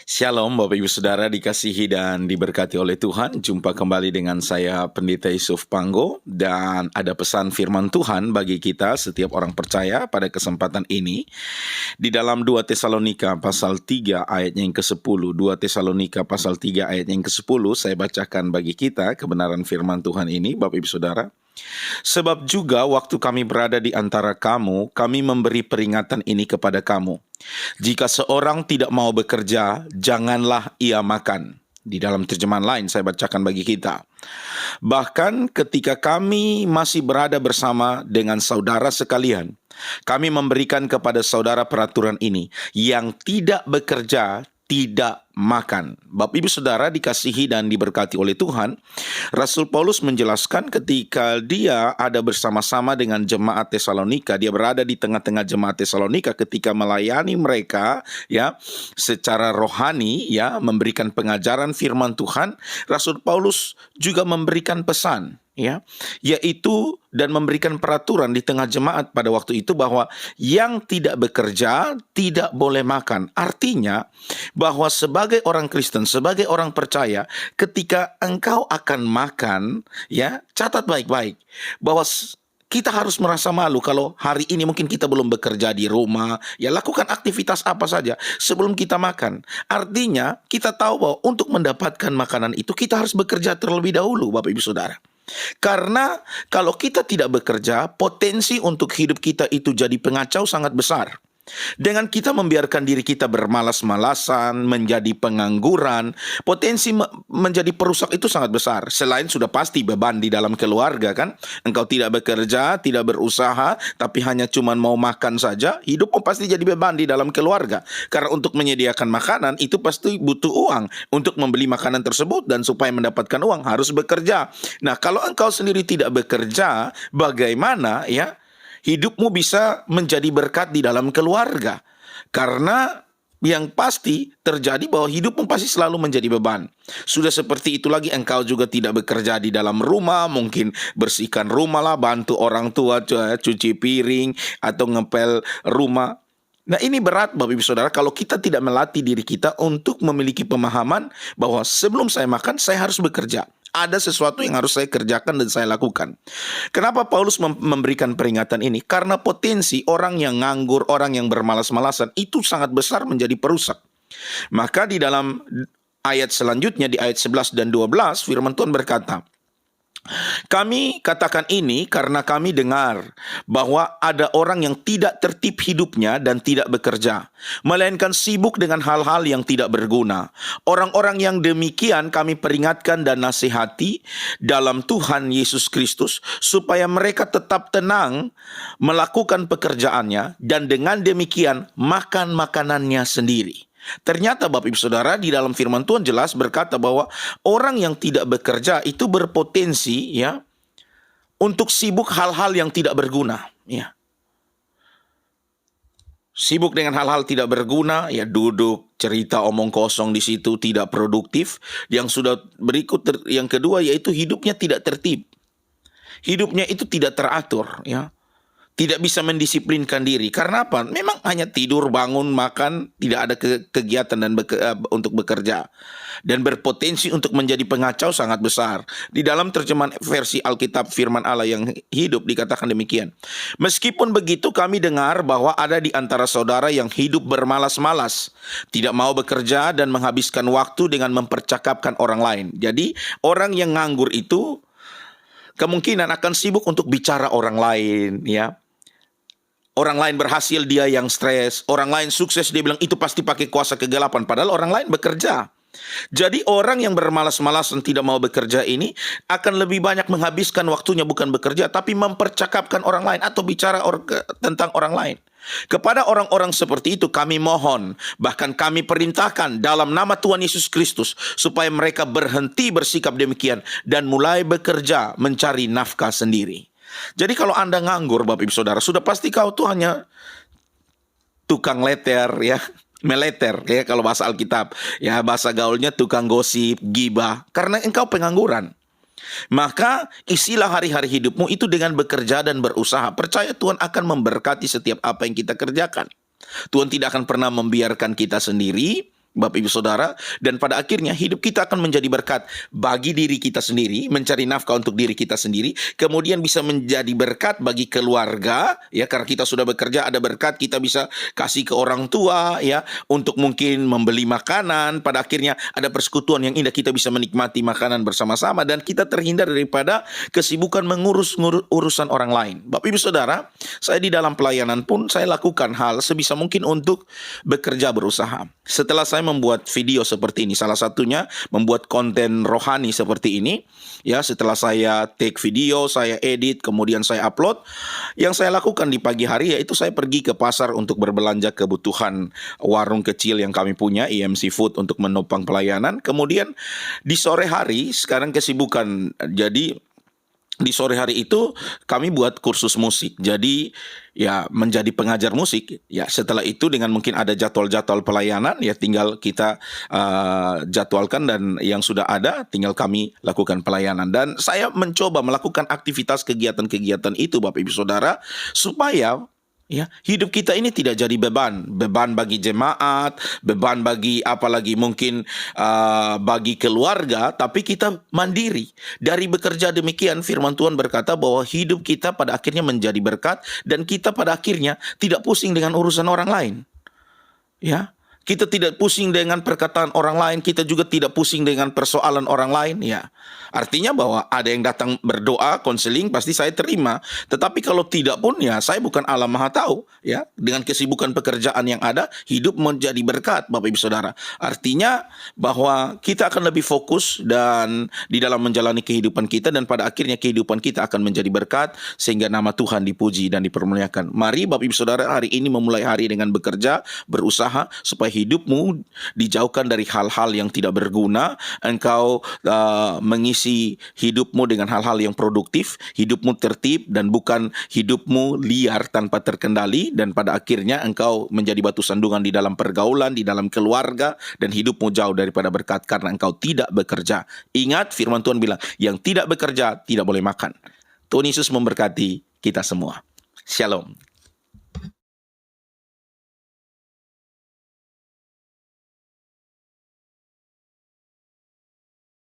Shalom Bapak Ibu Saudara dikasihi dan diberkati oleh Tuhan. Jumpa kembali dengan saya Pendeta Yusuf Panggo. Dan ada pesan firman Tuhan bagi kita setiap orang percaya pada kesempatan ini. Di dalam 2 Tesalonika pasal 3 ayatnya yang ke-10. 2 Tesalonika pasal 3 ayatnya yang ke-10. Saya bacakan bagi kita kebenaran firman Tuhan ini Bapak Ibu Saudara. Sebab juga waktu kami berada di antara kamu, kami memberi peringatan ini kepada kamu. Jika seorang tidak mau bekerja, janganlah ia makan. Di dalam terjemahan lain saya bacakan bagi kita. Bahkan ketika kami masih berada bersama dengan saudara sekalian, kami memberikan kepada saudara peraturan ini, yang tidak bekerja tidak makan. Bapak Ibu Saudara dikasihi dan diberkati oleh Tuhan, Rasul Paulus menjelaskan ketika dia ada bersama-sama dengan jemaat Tesalonika, dia berada di tengah-tengah jemaat Tesalonika ketika melayani mereka ya secara rohani ya, memberikan pengajaran firman Tuhan. Rasul Paulus juga memberikan pesan ya, yaitu dan memberikan peraturan di tengah jemaat pada waktu itu bahwa yang tidak bekerja tidak boleh makan. Artinya bahwa sebagai orang Kristen, sebagai orang percaya, ketika engkau akan makan, ya, catat baik-baik bahwa kita harus merasa malu kalau hari ini mungkin kita belum bekerja di rumah, ya lakukan aktivitas apa saja sebelum kita makan. Artinya kita tahu bahwa untuk mendapatkan makanan itu kita harus bekerja terlebih dahulu Bapak Ibu Saudara. Karena kalau kita tidak bekerja, potensi untuk hidup kita itu jadi pengacau sangat besar. Dengan kita membiarkan diri kita bermalas-malasan, menjadi pengangguran, potensi menjadi perusak itu sangat besar. Selain sudah pasti beban di dalam keluarga kan. Engkau tidak bekerja, tidak berusaha, tapi hanya cuma mau makan saja, hidupmu pasti jadi beban di dalam keluarga. Karena untuk menyediakan makanan itu pasti butuh uang. Untuk membeli makanan tersebut dan supaya mendapatkan uang harus bekerja. Nah, kalau engkau sendiri tidak bekerja, bagaimana ya hidupmu bisa menjadi berkat di dalam keluarga? Karena yang pasti terjadi bahwa hidupmu pasti selalu menjadi beban. Sudah seperti itu lagi engkau juga tidak bekerja di dalam rumah, mungkin bersihkan rumah lah, bantu orang tua, cuci piring, atau ngepel rumah. Nah ini berat Bapak Ibu Saudara kalau kita tidak melatih diri kita untuk memiliki pemahaman bahwa sebelum saya makan, saya harus bekerja. Ada sesuatu yang harus saya kerjakan dan saya lakukan. Kenapa Paulus memberikan peringatan ini? Karena potensi orang yang nganggur, orang yang bermalas-malasan itu sangat besar menjadi perusak. Maka di dalam ayat selanjutnya, di ayat 11 dan 12, firman Tuhan berkata, kami katakan ini karena kami dengar bahwa ada orang yang tidak tertib hidupnya dan tidak bekerja, melainkan sibuk dengan hal-hal yang tidak berguna. Orang-orang yang demikian kami peringatkan dan nasihati dalam Tuhan Yesus Kristus, supaya mereka tetap tenang melakukan pekerjaannya dan dengan demikian makan makanannya sendiri. Ternyata Bapak Ibu Saudara di dalam firman Tuhan jelas berkata bahwa orang yang tidak bekerja itu berpotensi ya untuk sibuk hal-hal yang tidak berguna ya. Sibuk dengan hal-hal tidak berguna ya, duduk cerita omong kosong di situ, tidak produktif. Yang sudah berikut yang kedua yaitu hidupnya tidak tertib. Hidupnya itu tidak teratur ya. Tidak bisa mendisiplinkan diri. Karena apa? Memang hanya tidur, bangun, makan, tidak ada kegiatan dan untuk bekerja. Dan berpotensi untuk menjadi pengacau sangat besar. Di dalam terjemahan versi Alkitab Firman Allah yang hidup dikatakan demikian. Meskipun begitu kami dengar bahwa ada di antara saudara yang hidup bermalas-malas, tidak mau bekerja dan menghabiskan waktu dengan mempercakapkan orang lain. Jadi orang yang nganggur itu kemungkinan akan sibuk untuk bicara orang lain ya. Orang lain berhasil, dia yang stres. Orang lain sukses, dia bilang itu pasti pakai kuasa kegelapan. Padahal orang lain bekerja. Jadi orang yang bermalas-malasan tidak mau bekerja ini akan lebih banyak menghabiskan waktunya bukan bekerja, tapi mempercakapkan orang lain atau bicara tentang orang lain. Kepada orang-orang seperti itu kami mohon, bahkan kami perintahkan dalam nama Tuhan Yesus Kristus, supaya mereka berhenti bersikap demikian dan mulai bekerja mencari nafkah sendiri. Jadi kalau Anda nganggur Bapak Ibu Saudara, sudah pasti kau tuh hanya tukang leter ya, meleter ya kalau bahasa Alkitab. Ya bahasa gaulnya tukang gosip, gibah, karena engkau pengangguran. Maka isilah hari-hari hidupmu itu dengan bekerja dan berusaha. Percaya Tuhan akan memberkati setiap apa yang kita kerjakan. Tuhan tidak akan pernah membiarkan kita sendiri Bapak Ibu Saudara, dan pada akhirnya hidup kita akan menjadi berkat bagi diri kita sendiri, mencari nafkah untuk diri kita sendiri, kemudian bisa menjadi berkat bagi keluarga, ya, karena kita sudah bekerja ada berkat, kita bisa kasih ke orang tua, ya, untuk mungkin membeli makanan, pada akhirnya ada persekutuan yang indah, kita bisa menikmati makanan bersama-sama, dan kita terhindar daripada kesibukan mengurus urusan orang lain. Bapak Ibu Saudara, saya di dalam pelayanan pun saya lakukan hal sebisa mungkin untuk bekerja berusaha. Setelah saya membuat video seperti ini, salah satunya membuat konten rohani seperti ini, ya, setelah saya take video, saya edit, kemudian saya upload, yang saya lakukan di pagi hari yaitu saya pergi ke pasar untuk berbelanja kebutuhan warung kecil yang kami punya, EMC Food, untuk menopang pelayanan. Kemudian di sore hari, sekarang kesibukan, jadi di sore hari itu kami buat kursus musik. Jadi ya menjadi pengajar musik. Ya setelah itu dengan mungkin ada jadwal-jadwal pelayanan, ya tinggal kita jadwalkan, dan yang sudah ada tinggal kami lakukan pelayanan. Dan saya mencoba melakukan aktivitas kegiatan-kegiatan itu Bapak Ibu Saudara, supaya ya, hidup kita ini tidak jadi beban bagi jemaat, beban bagi apalagi mungkin bagi keluarga, tapi kita mandiri. Dari bekerja demikian, firman Tuhan berkata bahwa hidup kita pada akhirnya menjadi berkat, dan kita pada akhirnya tidak pusing dengan urusan orang lain. Ya, kita tidak pusing dengan perkataan orang lain, kita juga tidak pusing dengan persoalan orang lain, ya. Artinya bahwa ada yang datang berdoa, konseling, pasti saya terima. Tetapi kalau tidak pun, ya saya bukan Allah Maha Tahu, ya. Dengan kesibukan pekerjaan yang ada, hidup menjadi berkat, Bapak Ibu Saudara. Artinya bahwa kita akan lebih fokus dan di dalam menjalani kehidupan kita, dan pada akhirnya kehidupan kita akan menjadi berkat sehingga nama Tuhan dipuji dan dipermuliakan. Mari Bapak Ibu Saudara hari ini memulai hari dengan bekerja, berusaha supaya hidupmu dijauhkan dari hal-hal yang tidak berguna. Engkau mengisi hidupmu dengan hal-hal yang produktif, hidupmu tertib, dan bukan hidupmu liar tanpa terkendali, dan pada akhirnya engkau menjadi batu sandungan di dalam pergaulan, di dalam keluarga, dan hidupmu jauh daripada berkat karena engkau tidak bekerja. Ingat firman Tuhan bilang, yang tidak bekerja tidak boleh makan. Tuhan Yesus memberkati kita semua. Shalom.